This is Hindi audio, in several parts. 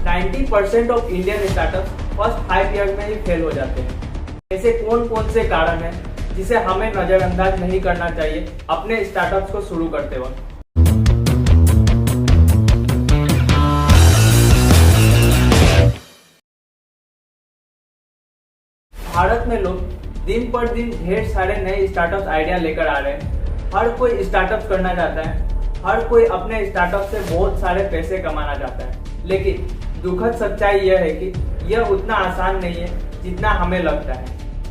90% of Indian startup first 5 year में ही फेल हो जाते हैं। ऐसे कौन कौन से कारण हैं जिसे हमें नजरअंदाज नहीं करना चाहिए अपने स्टार्टअप्स को शुरू करते वक्त। भारत में लोग दिन पर दिन ढेर सारे नए स्टार्टअप आइडिया लेकर आ रहे हैं। हर कोई स्टार्टअप करना चाहता है, हर कोई अपने स्टार्टअप से बहुत सारे पैसे कमाना चाहता है। लेकिन दुखद सच्चाई यह है कि यह उतना आसान नहीं है जितना हमें लगता है।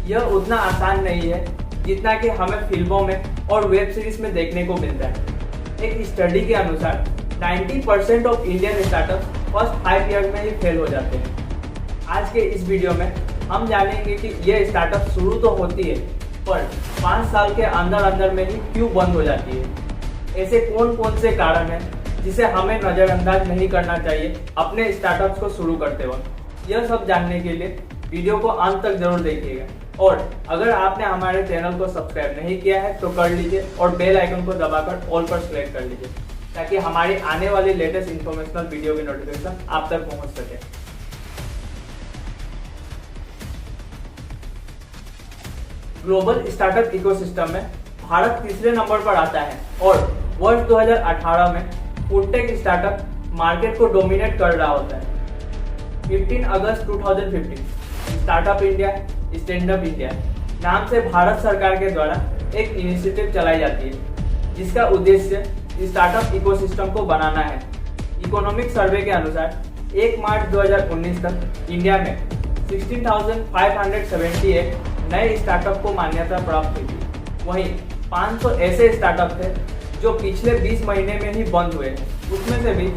यह उतना आसान नहीं है जितना कि हमें फिल्मों में और वेब सीरीज में देखने को मिलता है। एक स्टडी के अनुसार 90% of Indian startup first 5 year में ही फेल हो जाते हैं। आज के इस वीडियो में हम जानेंगे कि यह स्टार्टअप शुरू तो होती है पर 5 साल के अंदर अंदर में ही क्यों बंद हो जाती है। ऐसे कौन कौन से कारण हैं जिसे हमें नजरअंदाज नहीं करना चाहिए अपने स्टार्टअप्स को शुरू करते वक्त। यह सब जानने के लिए वीडियो को अंत तक जरूर देखिएगा और अगर आपने हमारे चैनल को सब्सक्राइब नहीं किया है तो कर लीजिए और बेल आइकन को दबाकर ऑल पर सेलेक्ट कर लीजिए ताकि हमारी आने वाली लेटेस्ट इंफॉर्मेशनल वीडियो की नोटिफिकेशन आप तक पहुंच सके। ग्लोबल स्टार्टअप इकोसिस्टम में भारत तीसरे नंबर पर आता है और वर्ष 2018 में फूडटेक स्टार्टअप मार्केट को डोमिनेट कर रहा होता है। 15 अगस्त 2015 startup India stand up India नाम से भारत सरकार के द्वारा एक इनिशिएटिव चलाई जाती है जिसका उद्देश्य स्टार्टअप इकोसिस्टम को बनाना है। इकोनॉमिक सर्वे के अनुसार 1 मार्च 2019 तक इंडिया में 16,578 नए स्टार्टअप को मान्यता प्राप्त हुई थी। वहीं 500 ऐसे स्टार्टअप थे जो पिछले 20 महीने में ही बंद हुए थे। उसमें से भी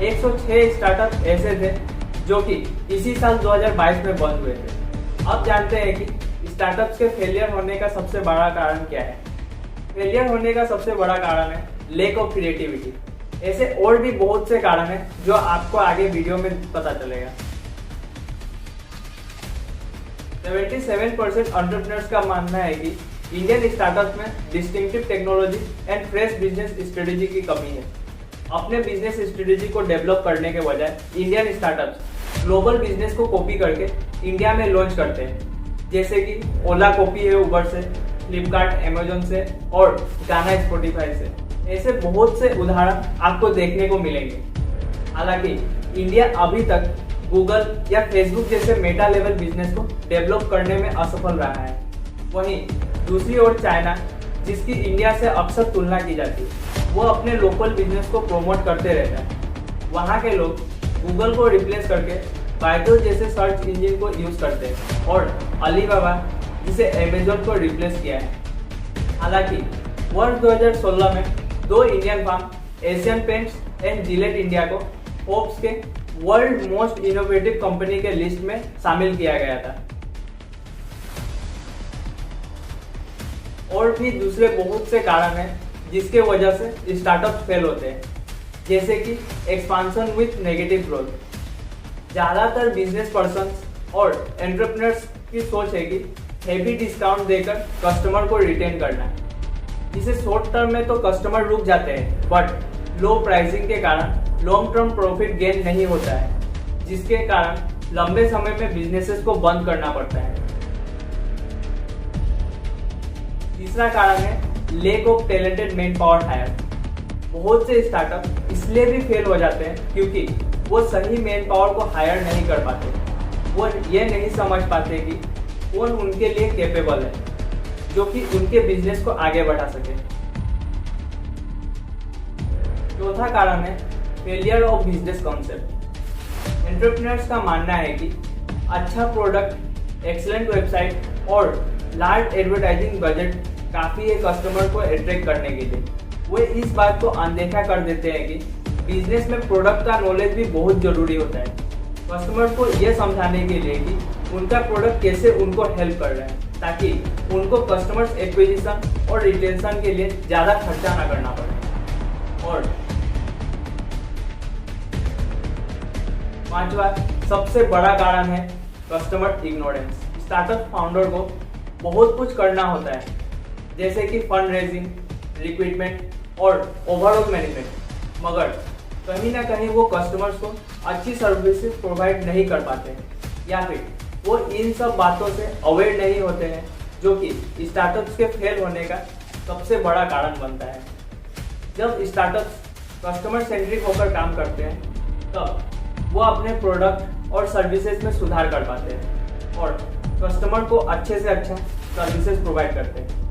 106 स्टार्टअप ऐसे थे जो कि इसी साल 2022 में बंद हुए थे। अब जानते हैं कि स्टार्टअप्स के फेलियर होने का सबसे बड़ा कारण क्या है। फेलियर होने का सबसे बड़ा कारण है लैक ऑफ क्रिएटिविटी। ऐसे और भी बहुत से कारण हैं जो आपको आगे वीडियो में पता चलेगा। 77% एंटरप्रेन्योर्स का मानना है कि इंडियन स्टार्टअप्स में distinctive technology and fresh business strategy की कमी है। अपने बिजनेस स्ट्रेटेजी को डेवलप करने के बजाय इंडियन स्टार्टअप्स ग्लोबल बिजनेस को कॉपी करके इंडिया में लॉन्च करते हैं। जैसे कि ओला कॉपी है उबर से, फ्लिपकार्ट अमेजोन से और गाना स्पॉटिफाई से। ऐसे बहुत से उदाहरण आपको देखने को मिलेंगे। हालांकि इंडिया अभी तक गूगल या फेसबुक जैसे मेटा लेवल बिजनेस को डेवलप करने में असफल रहा है। वहीं दूसरी ओर चाइना, जिसकी इंडिया से अक्सर तुलना की जाती है, वो अपने लोकल बिजनेस को प्रमोट करते रहता है। वहाँ के लोग गूगल को रिप्लेस करके बाइडू जैसे सर्च इंजन को यूज करते हैं और अलीबाबा जिसे अमेजोन को रिप्लेस किया है। हालांकि वर्ष 2016 में 2 Indian firm Asian paints and Gillette India को फोर्ब्स के वर्ल्ड मोस्ट इनोवेटिव कंपनी के लिस्ट में शामिल किया गया था। और भी दूसरे बहुत से कारण हैं जिसके वजह से स्टार्टअप फेल होते हैं, जैसे कि एक्सपांशन विथ नेगेटिव ग्रोथ। ज्यादातर बिजनेस पर्सन्स और एंटरप्रेन्योर्स की सोच है कि हेवी डिस्काउंट देकर कस्टमर को रिटेन करना है। इसे शॉर्ट टर्म में तो कस्टमर रुक जाते हैं बट लो प्राइसिंग के कारण लॉन्ग टर्म प्रॉफिट गेन नहीं होता है, जिसके कारण लंबे समय में बिजनेसेस को बंद करना पड़ता है। तीसरा कारण है lack of talented manpower hire. बहुत से स्टार्टअप इसलिए भी फेल हो जाते हैं क्योंकि वो सही मैन पावर को हायर नहीं कर पाते। वो ये नहीं समझ पाते कि कौन उनके लिए कैपेबल है जो कि उनके बिजनेस को आगे बढ़ा सके। चौथा कारण है failure of business concept. Entrepreneurs का मानना है कि अच्छा प्रोडक्ट, एक्सीलेंट वेबसाइट और लार्ज एडवर्टाइजिंग बजट काफी है कस्टमर को अट्रैक्ट करने के लिए। वो इस बात को अनदेखा कर देते हैं कि बिजनेस में प्रोडक्ट का नॉलेज भी बहुत जरूरी होता है। कस्टमर को यह समझाने के लिए कि उनका प्रोडक्ट कैसे उनको हेल्प कर रहा है ताकि उनको कस्टमर्स एक्विजिशन और रिटेंशन के लिए ज्यादा खर्चा ना करना पड़े। और पांचवा सबसे बड़ा कारण है कस्टमर इग्नोरेंस। स्टार्टअप फाउंडर को बहुत कुछ करना होता है, जैसे कि फंड रेजिंग, रिक्रूटमेंट और ओवरऑल मैनेजमेंट, मगर कहीं ना कहीं वो कस्टमर्स को अच्छी सर्विसेज प्रोवाइड नहीं कर पाते हैं, या फिर वो इन सब बातों से अवेयर नहीं होते हैं, जो कि स्टार्टअप्स के फेल होने का सबसे बड़ा कारण बनता है। जब स्टार्टअप्स कस्टमर सेंट्रिक होकर काम करते हैं, तब वो अपने प्रोडक्ट और सर्विसेज में सुधार कर पाते हैं और कस्टमर को अच्छे से अच्छा सर्विसेज प्रोवाइड करते हैं।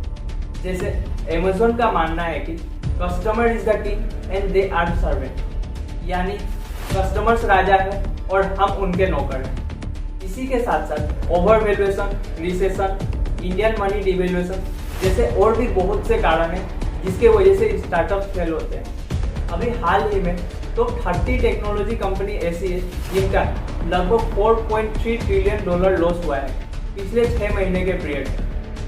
जैसे Amazon का मानना है कि customer is the king and they are servant, यानी कस्टमर्स राजा है और हम उनके नौकर हैं। इसी के साथ साथ over valuation, recession, Indian money devaluation जैसे और भी बहुत से कारण हैं जिसके वजह से स्टार्टअप फेल होते हैं। अभी हाल ही में तो 30 टेक्नोलॉजी कंपनी ऐसी है जिनका लगभग $4.3 ट्रिलियन लॉस हुआ है पिछले 6 महीने के पीरियड में,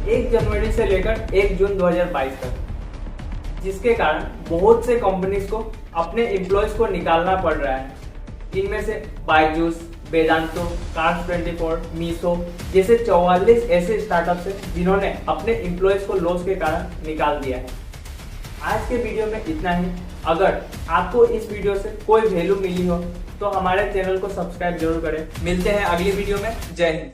1 जनवरी से लेकर 1 जून 2022 तक, जिसके कारण बहुत से कंपनीज को अपने एम्प्लॉयज को निकालना पड़ रहा है। इनमें से बायजूस, वेदांतो, कार्स24, मीशो जैसे 44 ऐसे स्टार्टअप्स हैं जिन्होंने अपने एम्प्लॉयज को लॉस के कारण निकाल दिया है। आज के वीडियो में इतना ही। अगर आपको इस वीडियो से कोई वैल्यू मिली हो तो हमारे चैनल को सब्सक्राइब जरूर करें। मिलते हैं अगली वीडियो में। जय हिंद।